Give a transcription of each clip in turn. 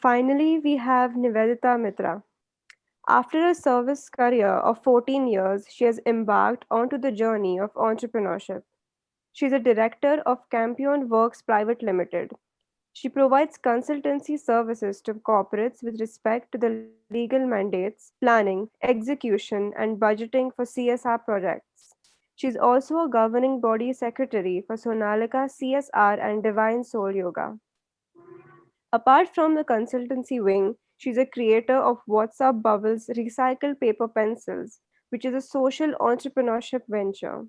Finally, we have Nivedita Mitra. After a service career of 14 years, she has embarked onto the journey of entrepreneurship. She is a director of Campion Works Private Limited. She provides consultancy services to corporates with respect to the legal mandates, planning, execution, and budgeting for CSR projects. She is also a governing body secretary for Sonalika CSR and Divine Soul Yoga. Apart from the consultancy wing, she's a creator of WhatsApp Bubbles Recycle Paper Pencils, which is a social entrepreneurship venture.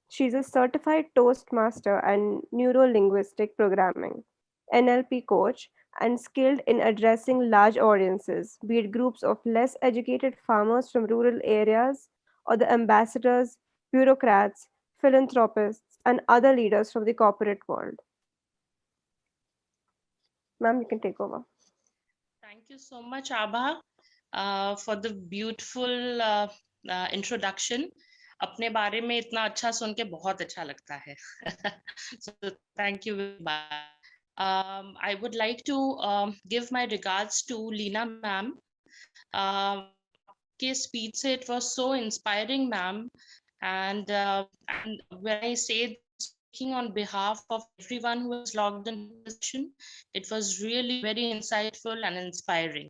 She's a certified Toastmaster and neuro linguistic programming (NLP) coach and skilled in addressing large audiences, be it groups of less educated farmers from rural areas or the ambassadors, bureaucrats, philanthropists, and other leaders from the corporate world. Ma'am, you can take over. Thank you so much, Abha, for the beautiful introduction. अपने बारे में इतना अच्छा सुन के बहुत अच्छा लगता है. So thank you very much. I would like to give my regards to Leena ma'am. आपके speech से it was so inspiring, ma'am. And when I say speaking on behalf of everyone who has logged into the session, it was really very insightful and inspiring.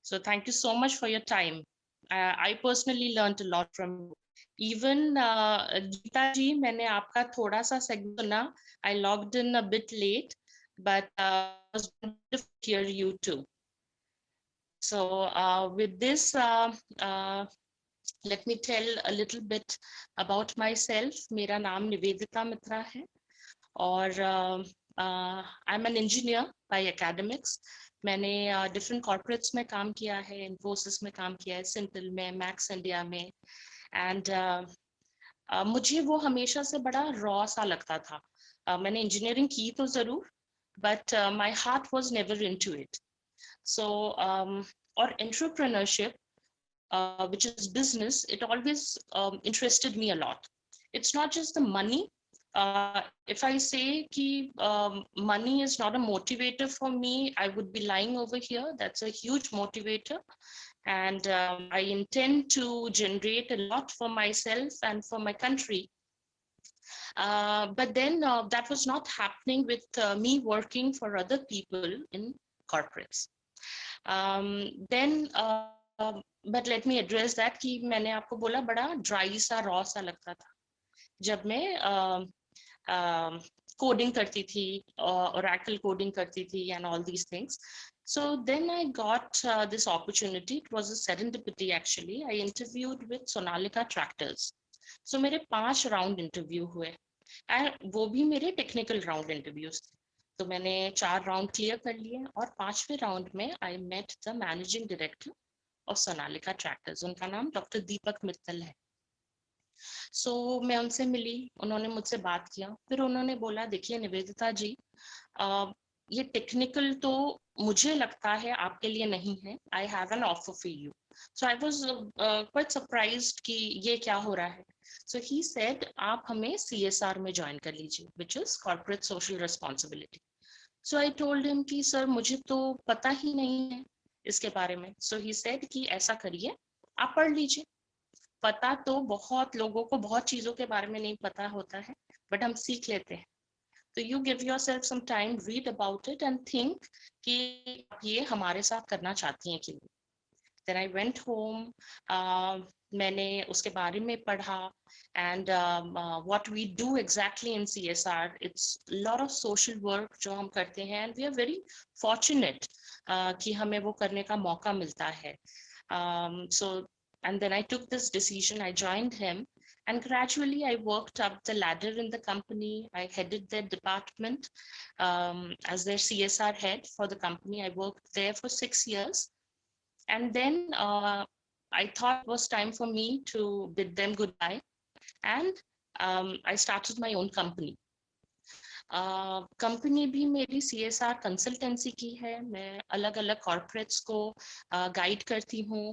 So thank you so much for your time. I personally learned a lot from you. Even Geeta ji, मैंने आपका थोड़ा सा segment सुना. I logged in a bit late, but it was wonderful to hear you too. So with this, let me tell a little bit about myself. मेरा नाम निवेदिता मित्रा है और I'm an engineer by academics. मैंने different corporates में काम किया है, Infosys में काम किया है, Syntel में, Max India में, and मुझे वो हमेशा से बड़ा raw सा लगता था. मैंने engineering की तो जरूर, but my heart was never into it. So or entrepreneurship, which is business, it always interested me a lot. It's not just the money. If I say ki money is not a motivator for me, I would be lying over here. That's a huge motivator. And I intend to generate a lot for myself and for my country. But then that was not happening with me working for other people in corporates. Then but let me address that कि मैंने आपको बोला बड़ा dry सा raw सा लगता था जब मैं कोडिंग करती थी Oracle coding करती थी and all these things. So then I got this opportunity. It was a serendipity actually. I interviewed with Sonalika Tractors. So मेरे 5 राउंड इंटरव्यू हुए and वो भी मेरे टेक्निकल राउंड इंटरव्यूज थे. तो मैंने 4 राउंड क्लियर कर लिए और 5वें राउंड में I met the managing director of Sonalika tractors. उनका नाम डॉक्टर दीपक मित्तल है. सो मैं उनसे मिली, उन्होंने मुझसे बात किया, फिर उन्होंने बोला देखिए निवेदिता जी, ये टेक्निकल तो मुझे लगता है आपके लिए नहीं है. I have an offer for you. So I was quite surprised कि ये क्या हो रहा है. सो ही सेड आप हमें CSR में ज्वाइन कर लीजिए, which is corporate social responsibility. So I told him कि सर मुझे तो पता ही नहीं है इसके बारे में. सो ही सेड कि ऐसा करिए, आप पढ़ लीजिए. पता तो बहुत लोगों को बहुत चीजों के बारे में नहीं पता होता है, बट हम सीख लेते हैं. तो you give yourself some time, read about it and think कि आप ये हमारे साथ करना चाहती हैं कि नहीं. Then I went home. मैंने उसके बारे में पढ़ा and what we do exactly in CSR. It's a lot of social work जो हम करते हैं and we are very fortunate कि हमें वो करने का मौका मिलता है. So and then I took this decision. I joined him. And gradually I worked up the ladder in the company. I headed their department as their CSR head for the company. I worked there for 6 years. And then I thought it was time for me to bid them goodbye. And I started my own company. Company भी मेरी CSR consultancy की है. मैं अलग अलग corporates को guide करती हूँ,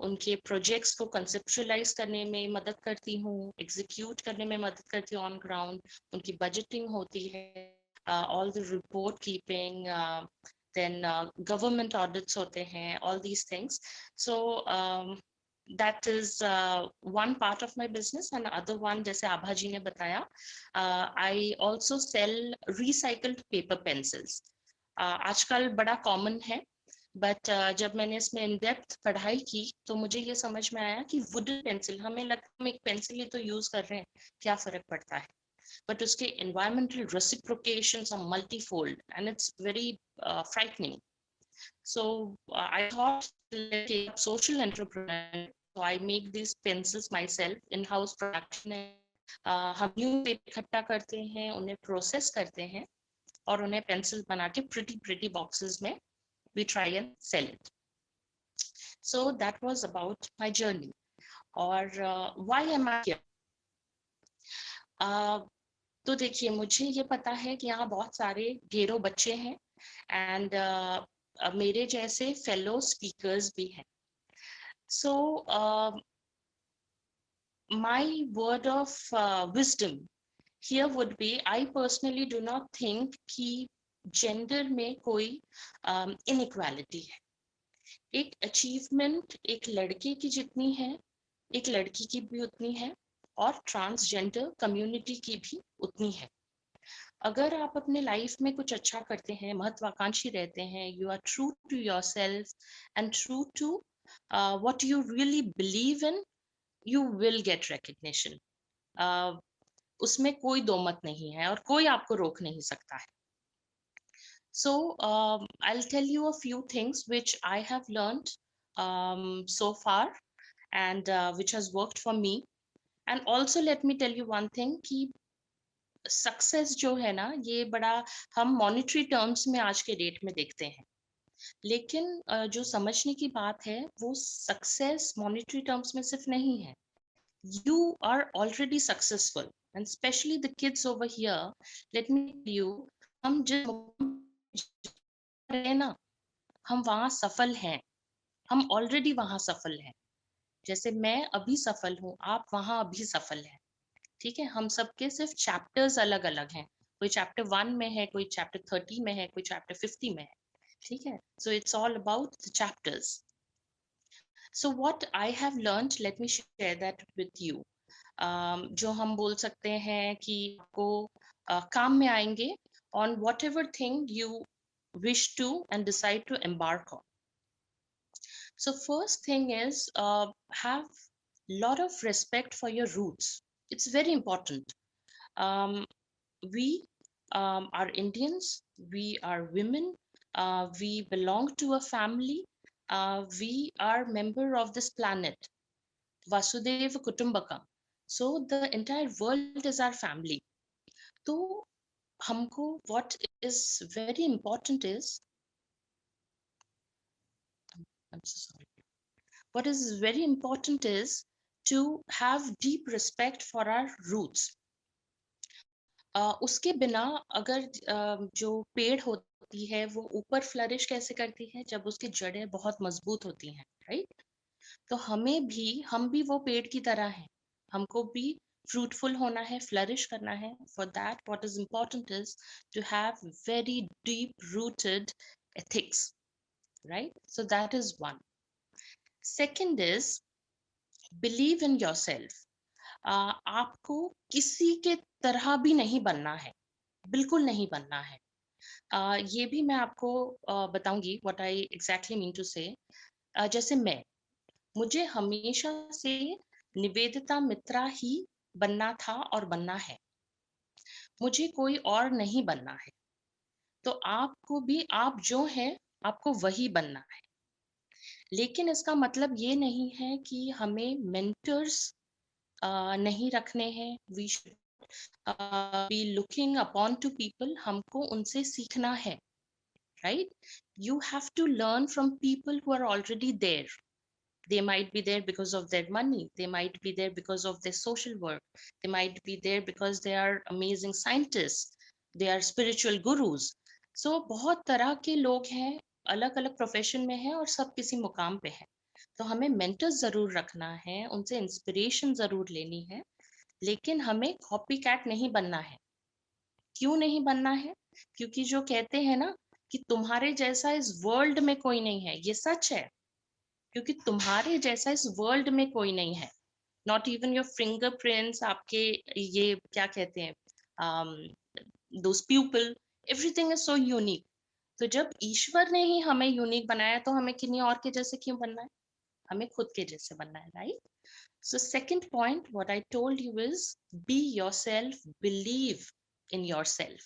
उनके प्रोजेक्ट्स को कंसेप्चुअलाइज करने में मदद करती हूँ, एग्जीक्यूट करने में मदद करती हूँ ऑन ग्राउंड. उनकी बजटिंग होती है, all the report keeping, then government audits hote hain, all these things. So that is one part of my business. And other one, jaise Abha ji ne bataya, I also sell recycled paper pencils. आजकल बड़ा common है, but जब मैंने इसमें in depth पढ़ाई की तो मुझे ये समझ में आया कि वुडन पेंसिल, हमें लगता है हम एक पेंसिल ही तो यूज कर रहे हैं, क्या फर्क पड़ता है, but उसके environmental reciprocations are multifold and it's very frightening. So I thought, let's take up social entrepreneur. So I make these pencils myself, in-house production है. हम न्यू पेपर इकट्ठा करते हैं, उन्हें प्रोसेस करते हैं और उन्हें पेंसिल बना के pretty boxes में we try and sell it. So that was about my journey. और why am I here? तो देखिए, मुझे ये पता है कि यहाँ बहुत सारे ढेरों बच्चे हैं एंड मेरे जैसे फेलो स्पीकर्स भी हैं. So my word of wisdom here would be, I personally do not think कि जेंडर में कोई इनइक्वालिटी है. एक अचीवमेंट एक लड़के की जितनी है, एक लड़की की भी उतनी है, और ट्रांसजेंडर कम्युनिटी की भी उतनी है. अगर आप अपने लाइफ में कुछ अच्छा करते हैं, महत्वाकांक्षी रहते हैं, you are true to yourself and true to what you really believe in, you will get recognition. उसमें कोई दो मत नहीं है और कोई आपको रोक नहीं सकता है. So I'll tell you a few things which I have learned so far and which has worked for me. And also let me tell you one thing कि सक्सेस जो है ना, ये बड़ा हम मॉनेटरी टर्म्स में आज के डेट में देखते हैं, लेकिन जो समझने की बात है वो सक्सेस मॉनेटरी टर्म्स में सिर्फ नहीं है. You are already successful and specially the kids over here, let me tell you, हम जिस रहे ना, हम वहाँ सफल हैं, हम ऑलरेडी वहाँ सफल हैं. जैसे मैं अभी सफल हूँ, आप वहाँ अभी सफल हैं. ठीक है, हम सबके सिर्फ चैप्टर्स अलग अलग हैं. कोई चैप्टर 1 में है, कोई चैप्टर 30 में है, कोई चैप्टर 50 में है. ठीक है, so it's all about the chapters. So what I have learned, let me share that with you. जो हम बोल सकते हैं कि आपको काम में आएंगे on whatever thing you wish to and decide to embark on. So first thing is have lot of respect for your roots. It's very important. We are Indians, we are women, we belong to a family, we are member of this planet, Vasudeva Kutumbakam. So the entire world is our family. So हमको what is very important is, I'm so sorry, what is very important is to have deep respect for our roots. उसके बिना अगर जो पेड़ होती है वो ऊपर फ्लरिश कैसे करती है, जब उसकी जड़ें बहुत मजबूत होती हैं, राइट? तो हम भी वो पेड़ की तरह हैं, हमको भी fruitful होना है, flourish करना है. For that, what is important is to have very deep rooted ethics, right? So that is one. Second is believe in yourself. आपको किसी के तरह भी नहीं बनना है, बिल्कुल नहीं बनना है. ये भी मैं आपको बताऊंगी what I exactly mean to say. जैसे मुझे हमेशा से निवेदिता मित्रा ही बनना था और बनना है, मुझे कोई और नहीं बनना है. तो आपको भी आप जो हैं आपको वही बनना है. लेकिन इसका मतलब ये नहीं है कि हमें मेंटर्स नहीं रखने हैं. We should be looking upon to people, हमको उनसे सीखना है, right? You have to learn from people who are already there. They might be there because of their money, they might be there because of their social work, they might be there because they are amazing scientists, they are spiritual gurus. So बहुत तरह के लोग हैं, अलग अलग profession में हैं और सब किसी मुकाम पे हैं. तो हमें मेंटर्स जरूर रखना है, उनसे इंस्पिरेशन जरूर लेनी है, लेकिन हमें कॉपी कैट नहीं बनना है. क्यों नहीं बनना है? क्योंकि जो कहते हैं ना कि तुम्हारे जैसा इस वर्ल्ड में कोई नहीं है। ये सच है, क्योंकि तुम्हारे जैसा इस वर्ल्ड में कोई नहीं है। नॉट इवन योर फिंगरप्रिंट्स, आपके ये क्या कहते हैं, those people, everything is so unique. तो जब ईश्वर ने ही हमें यूनिक बनाया, तो हमें किन्हीं और के जैसे क्यों बनना है? हमें खुद के जैसे बनना है, right? So second point, what I told you is be yourself, believe in yourself.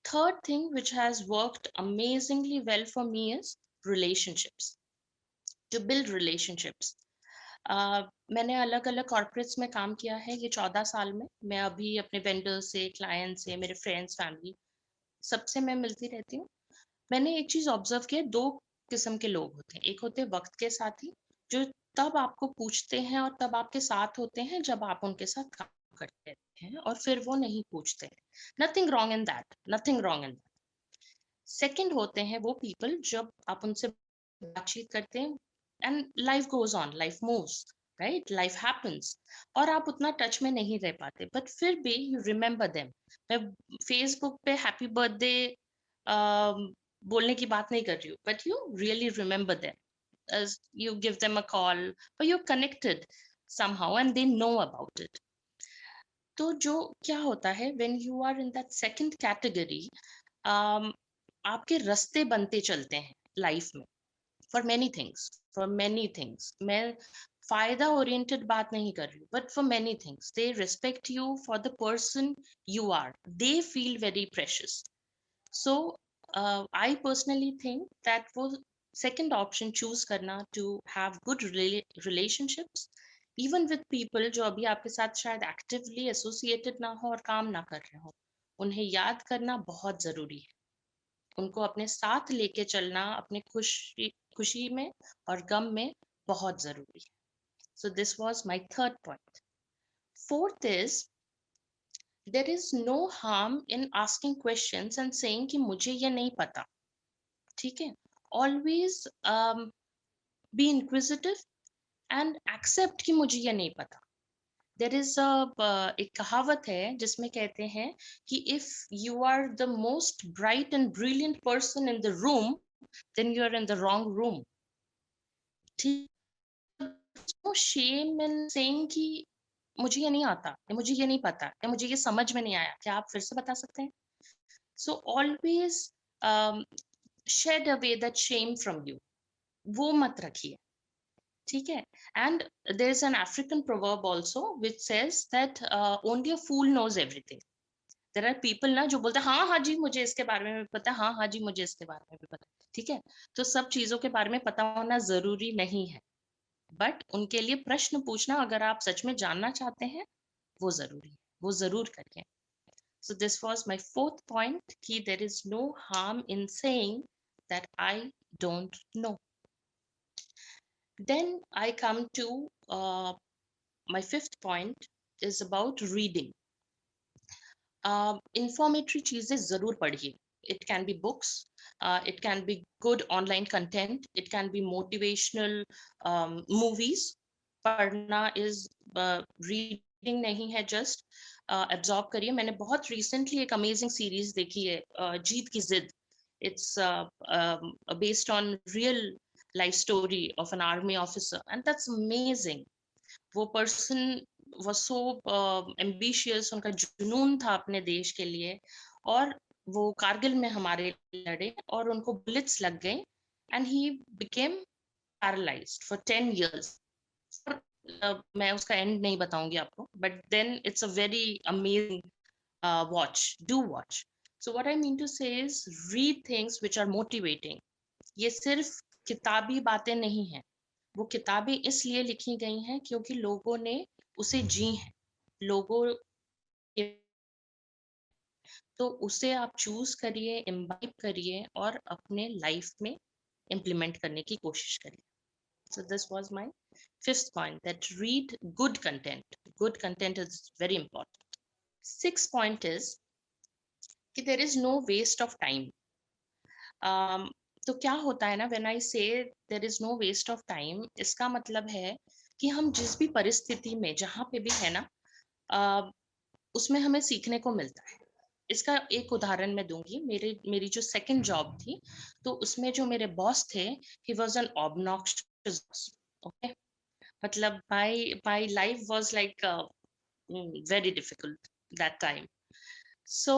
Third thing which has worked amazingly well for me is relationships. To build relationships. मैंने अलग अलग कॉर्पोरेट्स में काम किया है ये 14 साल में। मैं अभी अपने वेंडर से, क्लाइंट से, मेरे फ्रेंड्स, फैमिली, सबसे मैं मिलती रहती हूँ। मैंने एक चीज ऑब्जर्व किया, दो किस्म के लोग होते हैं। एक होते हैं वक्त के साथी, जो तब आपको पूछते हैं और तब आपके साथ होते हैं जब आप उनके साथ काम करते हैं, और फिर वो नहीं पूछते हैं। Nothing wrong in that, nothing wrong in that. Second होते हैं वो पीपल जब आप उनसे बातचीत करते हैं and life goes on, life moves, right, life happens, और आप उतना टच में नहीं रह पाते, बट फिर भी यू रिमेम्बर देम। मैं फेसबुक पे हैप्पी बर्थडे बोलने की बात नहीं कर रही हूँ, but you really remember them, as you give them a call, or you're connected somehow and they know about it. तो जो क्या होता है, when you are in that second category, आपके रास्ते बनते चलते हैं लाइफ में, for many things, for many things. मैं फायदा ओरिएंटेड बात नहीं कर रही हूँ, but for many things they respect you for the person you are, they feel very precious. So I personally think that वो सेकेंड ऑप्शन चूज करना, to have good relationships even with people जो अभी आपके साथ शायद actively associated ना हो और काम ना कर रहे हो, उन्हें याद करना बहुत जरूरी है। उनको अपने साथ लेके चलना अपने खुशी खुशी में और गम में बहुत जरूरी है। So this was my third point. Fourth is there is no harm in asking questions and saying कि मुझे ये नहीं पता। ठीक है, always be inquisitive and accept कि मुझे ये नहीं पता। देर इज एक कहावत है जिसमें कहते हैं कि if you are the most bright and brilliant person in the room, then you are in the wrong room. ठीक, नो शेम इन सेइंग कि मुझे ये नहीं आता, या मुझे ये नहीं पता, या मुझे ये समझ में नहीं आया, क्या आप फिर से बता सकते हैं? So always shed away that shame from you, वो मत रखिए। ठीक है, and there is an African proverb also which says that only a fool knows everything. There are people ना जो बोलते हैं हाँ हाँ जी मुझे इसके बारे में भी पता है, हाँ हाँ जी मुझे इसके बारे में भी पता है। ठीक है, तो सब चीजों के बारे में पता होना जरूरी नहीं है, बट उनके लिए प्रश्न पूछना, अगर आप सच में जानना चाहते हैं, वो जरूरी है, वो जरूर करिए। So this was my fourth point कि there is no harm in saying that I don't know. Then I come to my fifth point is about reading. Informatory चीजें जरूर पढ़िए. It can be books, it can be good online content, it can be motivational movies. पढ़ना is reading नहीं है, just absorb करिए. मैंने बहुत recently एक amazing series देखी है, जीत की जिद. It's based on real life story of an army officer, and that's amazing. वो पर्सन was so ambitious, उनका जुनून था अपने देश के लिए, और वो कारगिल में हमारे लड़े और उनको बुलेट्स लग गए and he became paralysed for 10 years. मैं उसका एंड नहीं बताऊंगी आपको, but then it's a very amazing watch, do watch. So what I mean to say is read things which are motivating. ये सिर्फ किताबी बातें नहीं हैं, वो किताबें इसलिए लिखी गई हैं क्योंकि लोगों ने उसे जी हैं, लोगों के, तो उसे आप चूज करिए, इम्बाइब करिए और अपने लाइफ में इम्प्लीमेंट करने की कोशिश करिए. So this was my fifth point, that read good content. Good content is very important. Sixth point is कि there is no waste of time. तो क्या होता है ना, when I say there is no waste of time, इसका मतलब है कि हम जिस भी परिस्थिति में जहाँ पे भी है ना, उसमें हमें सीखने को मिलता है. इसका एक उदाहरण मैं दूंगी। मेरी जो सेकंड जॉब थी, तो उसमें जो मेरे बॉस थे, he was an obnoxious, okay, मतलब my life was like very difficult that time. So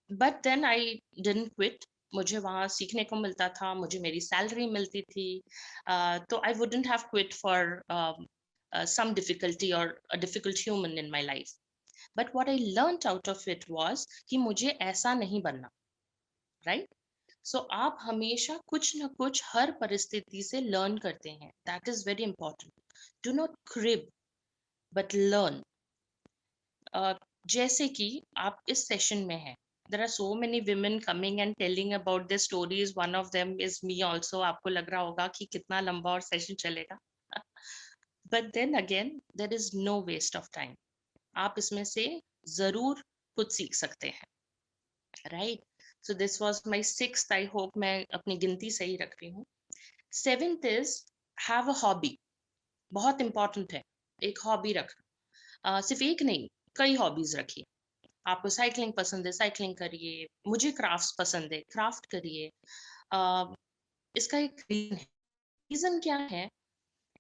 but then I didn't quit. मुझे वहाँ सीखने को मिलता था, मुझे मेरी सैलरी मिलती थी, तो I wouldn't have quit for some difficulty or a difficult human in my life. But what I learned out of it was कि मुझे ऐसा नहीं बनना, right? So आप हमेशा कुछ ना कुछ हर परिस्थिति से लर्न करते हैं, that is very important. Do not crib but learn. जैसे कि आप इस सेशन में हैं, there are so many women coming and telling about their stories. One of them is me also. आपको लग रहा होगा कि कितना लंबा और सेशन चलेगा. But then again, there is no waste of time. आप इसमें से जरूर कुछ सीख सकते हैं, right? So this was my sixth. I hope मैं अपनी गिनती सही रख रही हूँ. Seventh is have a hobby. बहुत important है एक हॉबी रखना. सिर्फ एक नहीं, कई हॉबीज रखिए. आपको साइकिलिंग पसंद है, साइकिलिंग करिए. मुझे क्राफ्ट्स पसंद है, क्राफ्ट करिए. इसका एक रीजन है. रीजन क्या है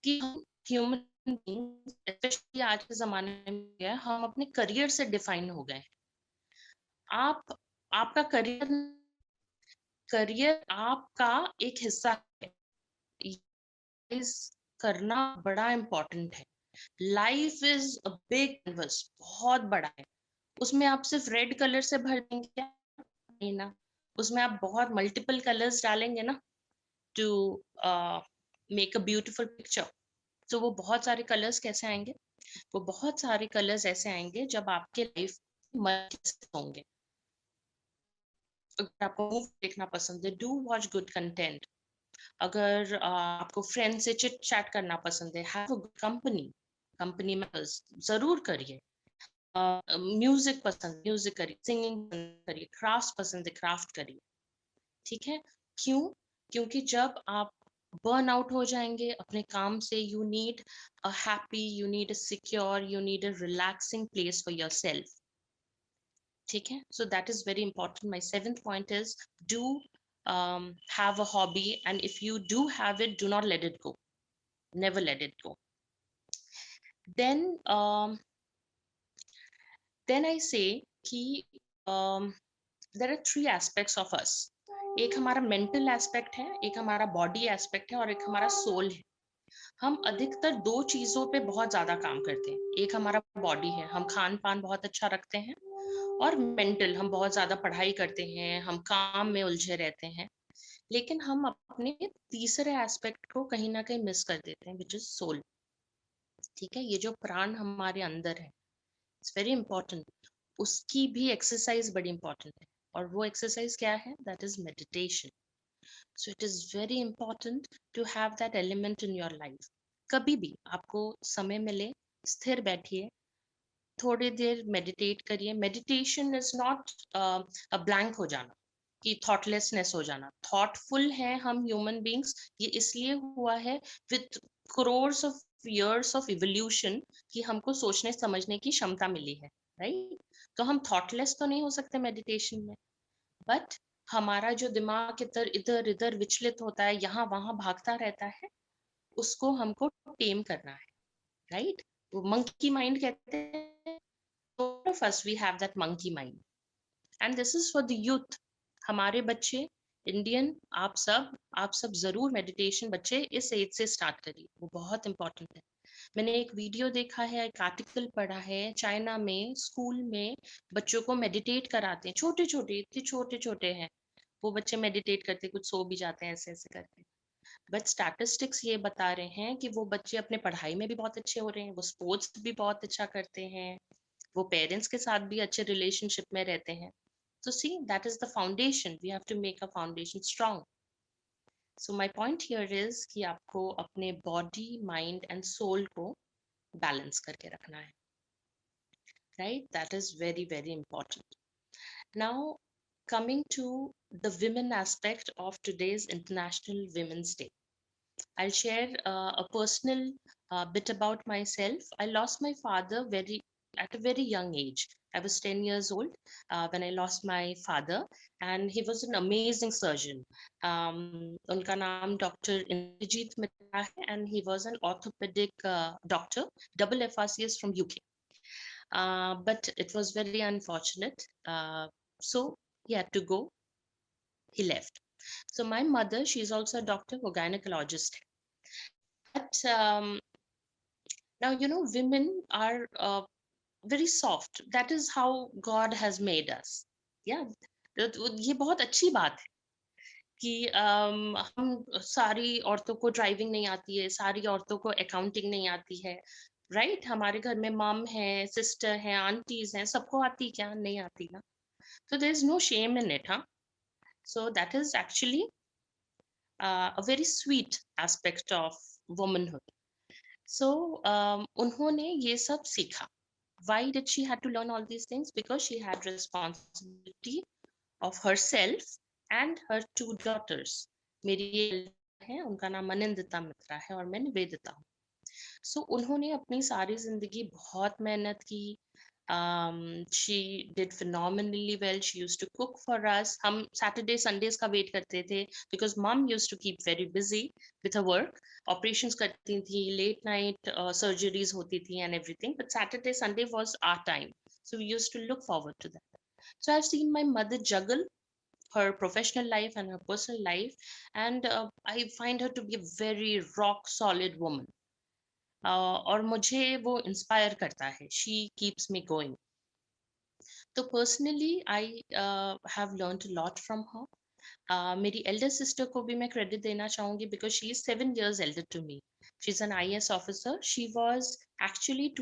कि हम ह्यूमन बीइंग्स, स्पेशली आज के जमाने में, हम अपने करियर से डिफाइन हो गए. आप आपका करियर करियर आपका एक हिस्सा है. इस करना बड़ा इम्पोर्टेंट है. Life is a big canvas, बहुत बड़ा है. उसमें आप सिर्फ रेड कलर से भर देंगे क्या? नहीं ना. उसमें आप बहुत मल्टीपल कलर्स डालेंगे ना, to make a beautiful picture. तो वो बहुत सारे कलर्स कैसे आएंगे? वो बहुत सारे कलर्स ऐसे आएंगे जब आपके लाइफ होंगे. अगर आपको मूवी देखना पसंद है, डू वॉच गुड कंटेंट. अगर आपको फ्रेंड से चिट चैट करना पसंद है, have a good company. Company में जरूर करिए. म्यूजिक पसंद, म्यूजिक करिए. सिंगिंग करिए. क्राफ्ट पसंद है, क्राफ्ट करिए. ठीक है. क्यों? क्योंकि जब आप बर्न आउट हो जाएंगे अपने काम से, you need a happy, you need a secure, you need a relaxing place for yourself. ठीक है. So that is very important. My seventh point is do have a hobby, and if you do have it, do not let it go. Never let it go. Then I say कि there are three aspects of us. एक हमारा mental aspect है, एक हमारा body aspect है, और एक हमारा सोल है. हम अधिकतर दो चीजों पे बहुत ज्यादा काम करते हैं. एक हमारा बॉडी है, हम खान पान बहुत अच्छा रखते हैं. और मेंटल, हम बहुत ज्यादा पढ़ाई करते हैं, हम काम में उलझे रहते हैं. लेकिन हम अपने तीसरे एस्पेक्ट को कहीं ना कहीं मिस कर देते हैं, विच इज सोल. ठीक है. ये जो प्राण हमारे अंदर है, इट्स वेरी इंपॉर्टेंट. उसकी भी एक्सरसाइज बड़ी इंपॉर्टेंट है. और वो एक्सरसाइज क्या है? That is meditation. So it is very important to have that element in your life. कभी भी आपको समय मिले, स्थिर बैठिए, थोड़ी देर मेडिटेट करिए. Meditation is not a blank हो जाना, कि थॉटलेसनेस हो जाना. थॉटफुल है हम ह्यूमन बींग्स, ये इसलिए हुआ है with crores of years of evolution, कि हमको सोचने समझने की क्षमता मिली है, राइट? तो हम थॉटलेस तो नहीं हो सकते मेडिटेशन में. बट हमारा जो दिमाग इधर इधर इधर विचलित होता है, यहाँ वहां भागता रहता है, उसको हमको टेम करना है, राइट? वो मंकी माइंड कहते हैं. all of us we have that monkey mind, and this is for the youth. हमारे बच्चे इंडियन, आप सब जरूर मेडिटेशन बच्चे इस एज से स्टार्ट करिए. वो बहुत इंपॉर्टेंट है. मैंने एक वीडियो देखा है, एक आर्टिकल पढ़ा है, चाइना में स्कूल में बच्चों को मेडिटेट कराते हैं. छोटे छोटे, इतने छोटे छोटे हैं वो बच्चे, मेडिटेट करते, कुछ सो भी जाते हैं ऐसे ऐसे करके. बट स्टैटिस्टिक्स ये बता रहे हैं कि वो बच्चे अपने पढ़ाई में भी बहुत अच्छे हो रहे हैं, वो स्पोर्ट्स भी बहुत अच्छा करते हैं, वो पेरेंट्स के साथ भी अच्छे रिलेशनशिप में रहते हैं. तो see, that is the foundation. We have to make a foundation strong. So my point here is कि आपको अपने बॉडी, माइंड एंड सोल को बैलेंस करके रखना है, right? That is very very important. Now coming to the women aspect of today's International Women's Day, I'll share a personal bit about myself. I lost my father at a very young age. I was 10 years old when I lost my father, and he was an amazing surgeon. उनका नाम Dr. Indrajit Mitra है, and he was an orthopedic doctor, double FRCS from UK. But it was very unfortunate. So he had to go. He left. So my mother, she's also a doctor, a gynecologist. But now, you know, women are very soft. That is how God has made us. Yeah, ये बहुत अच्छी बात है कि हम सारी औरतों को ड्राइविंग नहीं आती है, सारी औरतों को अकाउंटिंग नहीं आती है, राइट? हमारे घर में मम है, सिस्टर है, आंटीज हैं, सबको आती क्या? नहीं आती ना. So there is no shame in it, huh? So that is actually a very sweet aspect of womanhood. So उन्होंने ये सब सीखा. Why did she had to learn all these things? Because she had responsibility of herself and her two daughters. मेरी ये है, उनका नाम अनिंदिता मित्रा है और मैं निवेदिता हूँ. So उन्होंने अपनी सारी जिंदगी बहुत मेहनत की. She did phenomenally well. She used to cook for us. हम Saturday Sundays का wait करते थे because mom used to keep very busy with her work. Operations करती थी, late night surgeries होती थी and everything. But Saturday Sunday was our time, so we used to look forward to that. So I've seen my mother juggle her professional life and her personal life, and I find her to be a very rock solid woman. और मुझे वो inspire करता है. She keeps me going. तो personally I have learned a lot from her. मेरी elder sister को भी मैं क्रेडिट देना चाहूंगी because she is 7 years elder to me. She is an IAS officer. She was actually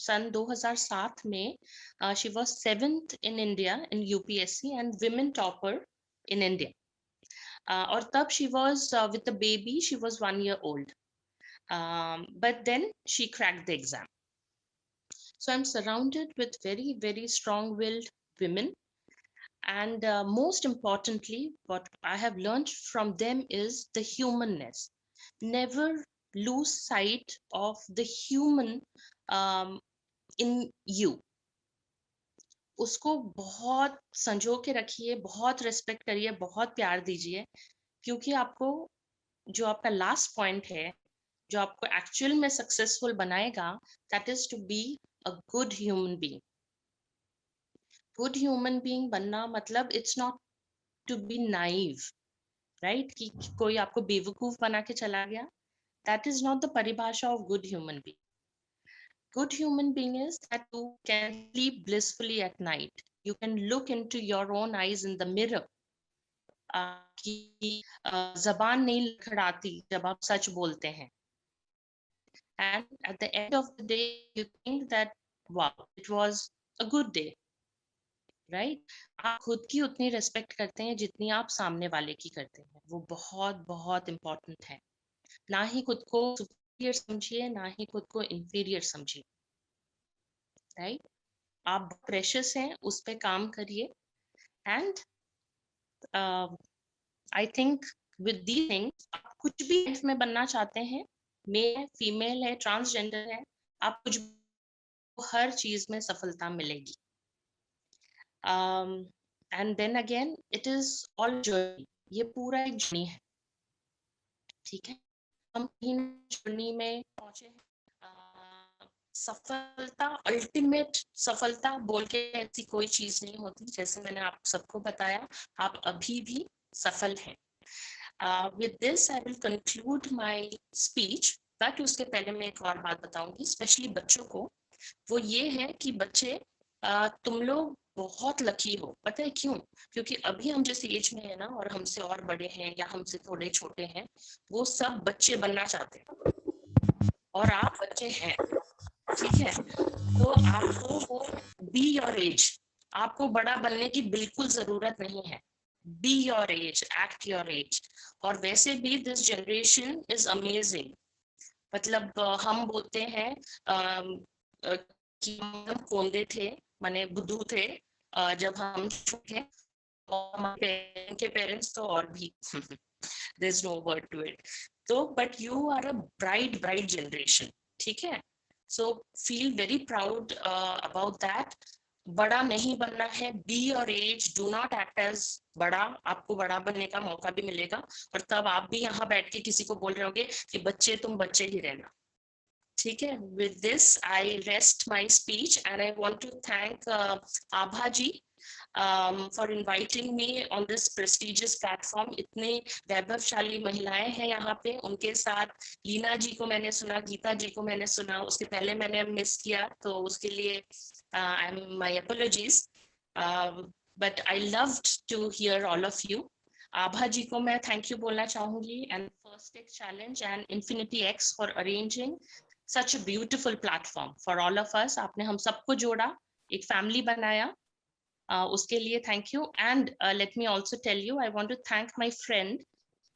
सन 2007 में she was 7th in India in UPSC and women topper in India. और तब she was with the baby. She was 1 year old. But then she cracked the exam. So I'm surrounded with very, very strong-willed women. And most importantly, what I have learned from them is the humanness. Never lose sight of the human um, in you. उसको बहुत संजो के रखिए, बहुत respect करिए, बहुत प्यार दीजिए, क्योंकि आपको जो आपका लास्ट पॉइंट है, जो आपको एक्चुअल में सक्सेसफुल बनाएगा, that is to be a good human being. Good human being बनना मतलब it's not to be naive, right? कि कोई आपको बेवकूफ बना के चला गया. दैट इज नॉट द परिभाषा of good human being. Good human being is that you can sleep blissfully at night. You can look into your own eyes in the mirror. कि जबान नहीं लड़खड़ाती जब आप सच बोलते हैं. And at the end of the day, you think that, wow, it was a good day, right? आप खुद की उतनी रेस्पेक्ट करते हैं जितनी आप सामने वाले की करते हैं. वो बहुत बहुत इम्पोर्टेंट है. ना ही खुद को सुपीरियर समझिए, ना ही खुद को इंफीरियर समझिए, राइट? आप प्रेशियस हैं, उस पे काम करिए. And I think with the things, आप कुछ भी लाइफ में बनना चाहते हैं, मेल है, फीमेल है, ट्रांसजेंडर है, आप कुछ हर चीज में सफलता मिलेगी. And then again it is all journey. ये पूरा एक जर्नी है, ठीक है? हम जर्नी में पहुंचे हैं. सफलता, अल्टीमेट सफलता बोल के ऐसी कोई चीज नहीं होती. जैसे मैंने आप सबको बताया, आप अभी भी सफल हैं. With this I will conclude my speech. But उसके पहले मैं एक और बात बताऊंगी, स्पेशली बच्चों को. वो ये है कि बच्चे, तुम लोग बहुत लकी हो. पता है क्यों? क्योंकि अभी हम जिस एज में है ना, और हमसे और बड़े हैं या हमसे थोड़े छोटे हैं, वो सब बच्चे बनना चाहते हैं और आप बच्चे हैं, ठीक है? तो आपको वो बी योर एज. आपको बड़ा बनने की बिल्कुल जरूरत नहीं है. Be your as, act your age. और वैसे भी दिस जनरेशन इज अमेजिंग. मतलब हम बोलते हैं कि हम कोंदे थे, माने बुद्धू थे जब हम छोटे, और हमारे पेरेंट्स तो और भी there is no word to it. तो but you are a bright generation, ठीक है? So feel very proud about that. बड़ा नहीं बनना है, be your age, do not act as बड़ा, आपको बड़ा बनने का मौका भी मिलेगा, और तब आप भी यहाँ बैठ के किसी को बोल रहे होगे कि बच्चे तुम बच्चे ही रहना। ठीक है, with this I rest my speech and I want to thank Abha ji for inviting me on this prestigious platform. इतने वैभवशाली महिलाएं हैं यहाँ पे, उनके साथ लीना जी को मैंने सुना, गीता जी को मैंने सुना, उसके पहले मैंने मिस किया, तो उसके लिए my apologies, but I loved to hear all of you. आभा जी को मैं थैंक यू बोलना चाहूंगी, and first take challenge and infinity X for arranging such a beautiful platform for all of us. आपने हम सबको जोड़ा, एक फैमिली बनाया, उसके लिए thank you. And let me also tell you, I want to thank my friend.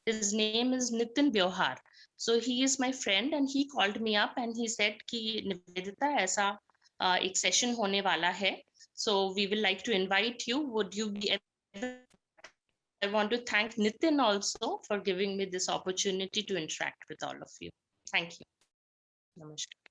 His name is Nitin Biohar. So he is my friend and he called me up and he said कि निवेदिता ऐसा एक session होने वाला है, so we will like to invite you. Would you be able? I want to thank Nitin also for giving me this opportunity to interact with all of you. Thank you. Namaskar.